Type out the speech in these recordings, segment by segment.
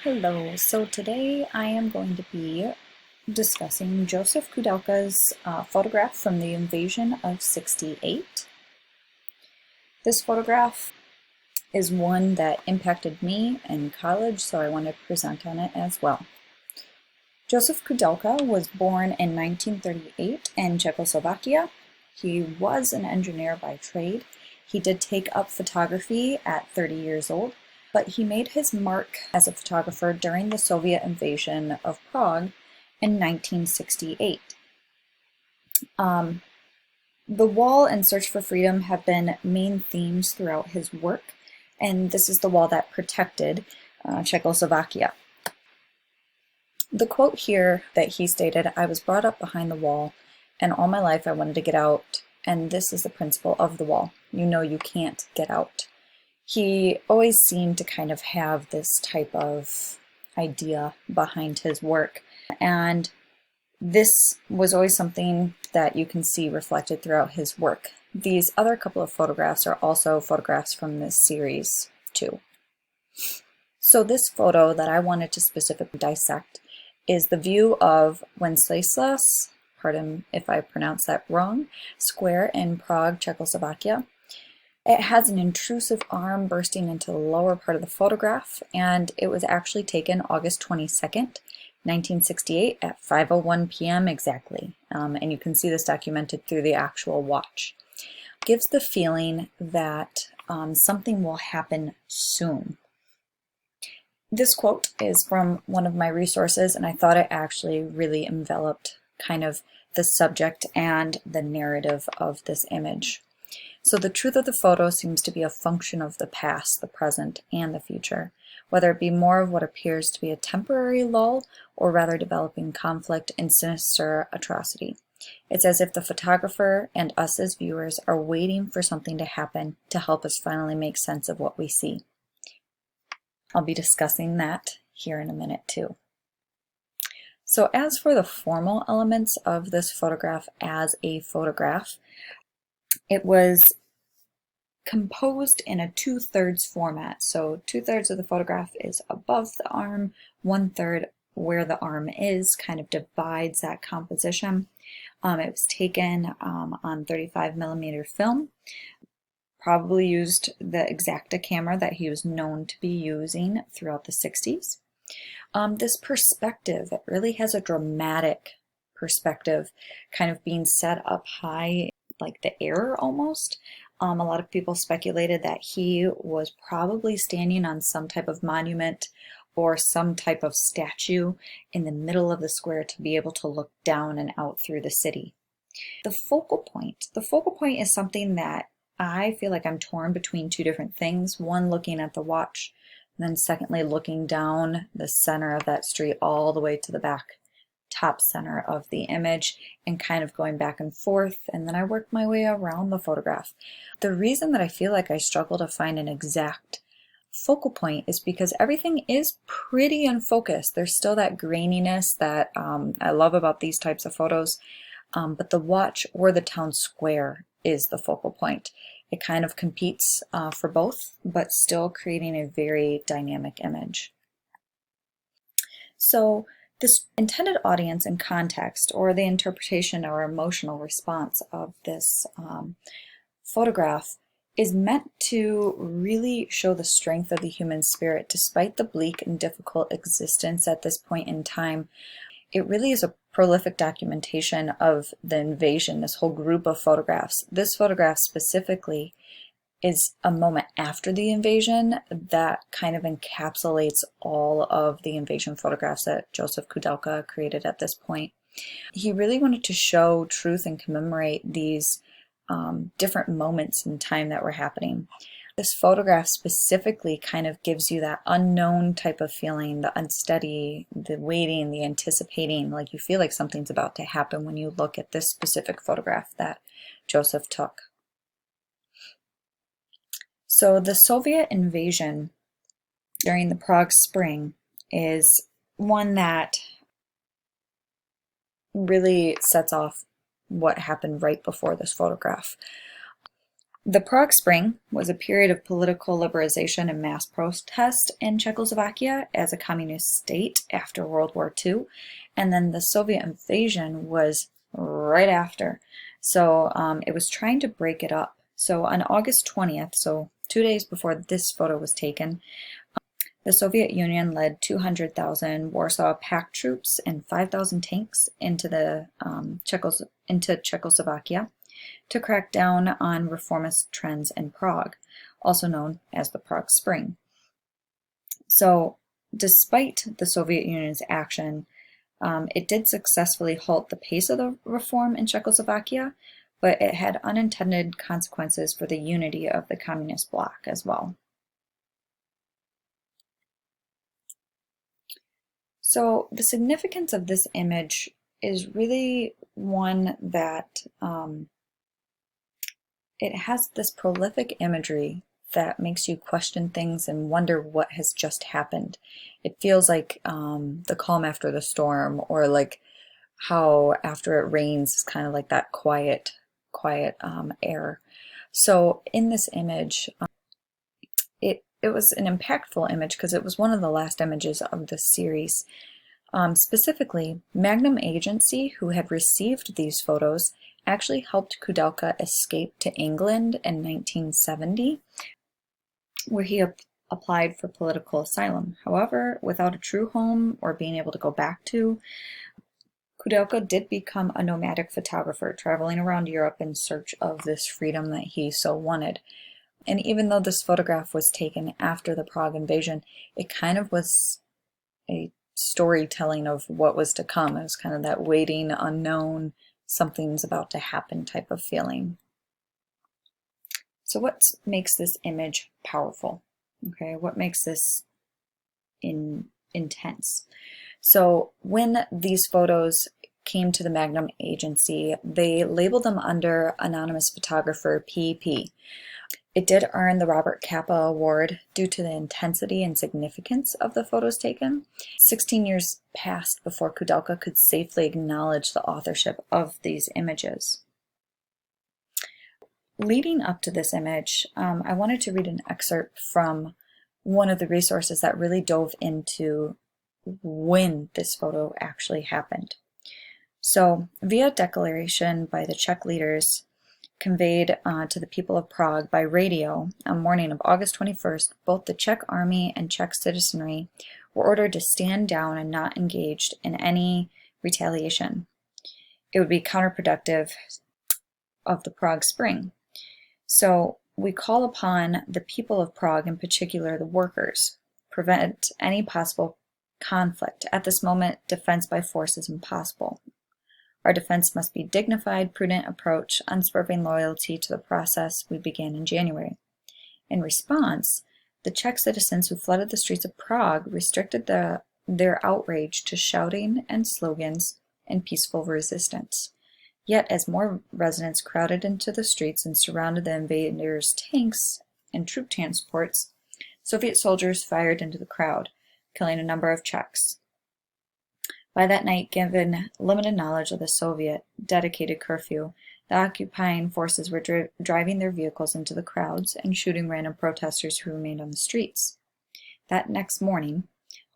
Hello, so today I am going to be discussing Josef Koudelka's photograph from the invasion of '68. This photograph is one that impacted me in college, so I want to present on it as well. Josef Koudelka was born in 1938 in Czechoslovakia. He was an engineer by trade. He did take up photography at 30 years old, but he made his mark as a photographer during the Soviet invasion of Prague in 1968. The wall and search for freedom have been main themes throughout his work, and this is the wall that protected Czechoslovakia. The quote here that he stated, "I was brought up behind the wall, and all my life I wanted to get out, and this is the principle of the wall. You know you can't get out." He always seemed to kind of have this type of idea behind his work, and this was always something that you can see reflected throughout his work. These other couple of photographs are also photographs from this series too. So this photo that I wanted to specifically dissect is the view of Wenceslas, pardon if I pronounce that wrong, Square in Prague, Czechoslovakia. It has an intrusive arm bursting into the lower part of the photograph, and it was actually taken August 22nd, 1968 at 5:01 p.m. exactly. And you can see this documented through the actual watch. It gives the feeling that something will happen soon. This quote is from one of my resources, and I thought it actually really enveloped kind of the subject and the narrative of this image. So the truth of the photo seems to be a function of the past, the present, and the future, whether it be more of what appears to be a temporary lull or rather developing conflict and sinister atrocity. It's as if the photographer and us as viewers are waiting for something to happen to help us finally make sense of what we see. I'll be discussing that here in a minute too. So as for the formal elements of this photograph as a photograph, it was composed in a 2/3 format. So 2/3 of the photograph is above the arm, 1/3 where the arm is kind of divides that composition. It was taken on 35mm film. Probably used the Exacta camera that he was known to be using throughout the '60s. This perspective, it really has a dramatic perspective, kind of being set up high like the air almost. A lot of people speculated that he was probably standing on some type of monument or some type of statue in the middle of the square to be able to look down and out through the city. The focal point is something that I feel like I'm torn between two different things. One, looking at the watch, and then secondly, looking down the center of that street all the way to the back top center of the image and kind of going back and forth, and then I worked my way around the photograph. The reason that I feel like I struggle to find an exact focal point is because everything is pretty unfocused. There's still that graininess that I love about these types of photos, but the watch or the town square is the focal point. It kind of competes for both, but still creating a very dynamic image. So this intended audience and context, or the interpretation or emotional response of this photograph, is meant to really show the strength of the human spirit despite the bleak and difficult existence at this point in time. It really is a prolific documentation of the invasion, this whole group of photographs. This photograph specifically is a moment after the invasion that kind of encapsulates all of the invasion photographs that Josef Koudelka created at this point. He really wanted to show truth and commemorate these different moments in time that were happening. This photograph specifically kind of gives you that unknown type of feeling, the unsteady, the waiting, the anticipating, like you feel like something's about to happen when you look at this specific photograph that Josef took. So the Soviet invasion during the Prague Spring is one that really sets off what happened right before this photograph. The Prague Spring was a period of political liberalization and mass protest in Czechoslovakia as a communist state after World War II, and then the Soviet invasion was right after. So it was trying to break it up. So on August 20th, so 2 days before this photo was taken, the Soviet Union led 200,000 Warsaw Pact troops and 5,000 tanks into Czechoslovakia to crack down on reformist trends in Prague, also known as the Prague Spring. So, despite the Soviet Union's action, it did successfully halt the pace of the reform in Czechoslovakia, but it had unintended consequences for the unity of the communist bloc as well. So, the significance of this image is really one that it has this prolific imagery that makes you question things and wonder what has just happened. It feels like the calm after the storm, or like how after it rains is kind of like that quiet air. So in this image, it was an impactful image because it was one of the last images of the series. Specifically, Magnum Agency, who had received these photos, actually helped Koudelka escape to England in 1970, where he applied for political asylum. However, without a true home or being able to go back to, Koudelka did become a nomadic photographer, traveling around Europe in search of this freedom that he so wanted. And even though this photograph was taken after the Prague invasion, it kind of was a storytelling of what was to come. It was kind of that waiting, unknown, something's about to happen type of feeling. So what makes this image powerful? Okay, what makes this intense? So when these photos came to the Magnum Agency, they labeled them under Anonymous Photographer PP. It did earn the Robert Capa Award due to the intensity and significance of the photos taken. 16 years passed before Koudelka could safely acknowledge the authorship of these images. Leading up to this image, I wanted to read an excerpt from one of the resources that really dove into when this photo actually happened. So, via declaration by the Czech leaders conveyed to the people of Prague by radio on the morning of August 21st, both the Czech army and Czech citizenry were ordered to stand down and not engaged in any retaliation. It would be counterproductive of the Prague Spring. So we call upon the people of Prague, in particular the workers, prevent any possible conflict. At this moment, defense by force is impossible. Our defense must be dignified, prudent approach, unswerving loyalty to the process we began in January. In response, the Czech citizens who flooded the streets of Prague restricted their outrage to shouting and slogans and peaceful resistance. Yet, as more residents crowded into the streets and surrounded the invaders' tanks and troop transports, Soviet soldiers fired into the crowd, killing a number of Czechs. By that night, given limited knowledge of the Soviet dedicated curfew, the occupying forces were driving their vehicles into the crowds and shooting random protesters who remained on the streets. That next morning,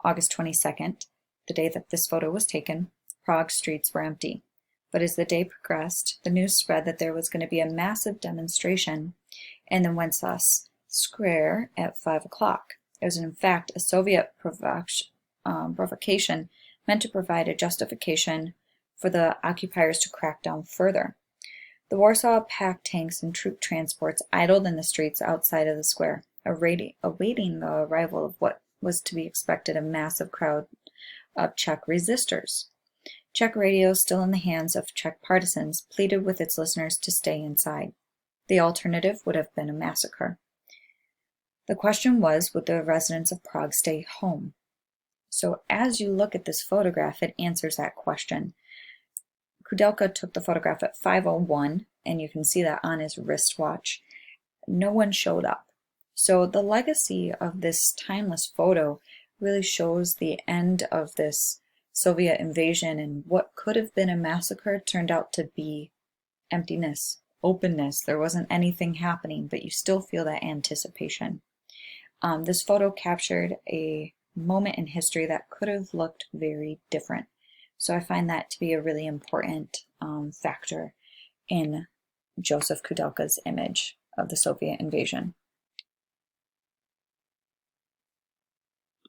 August 22nd, the day that this photo was taken, Prague streets were empty. But as the day progressed, the news spread that there was going to be a massive demonstration in the Wenceslas Square at 5 o'clock. It was in fact a Soviet provocation meant to provide a justification for the occupiers to crack down further. The Warsaw Pact tanks and troop transports idled in the streets outside of the square, awaiting the arrival of what was to be expected a massive crowd of Czech resistors. Czech radio, still in the hands of Czech partisans, pleaded with its listeners to stay inside. The alternative would have been a massacre. The question was, would the residents of Prague stay home? So as you look at this photograph, it answers that question. Koudelka took the photograph at 5:01, and you can see that on his wristwatch. No one showed up. So the legacy of this timeless photo really shows the end of this Soviet invasion, and what could have been a massacre turned out to be emptiness openness. There wasn't anything happening, but you still feel that anticipation. This photo captured a moment in history that could have looked very different. So I find that to be a really important factor in Josef Koudelka's image of the Soviet invasion.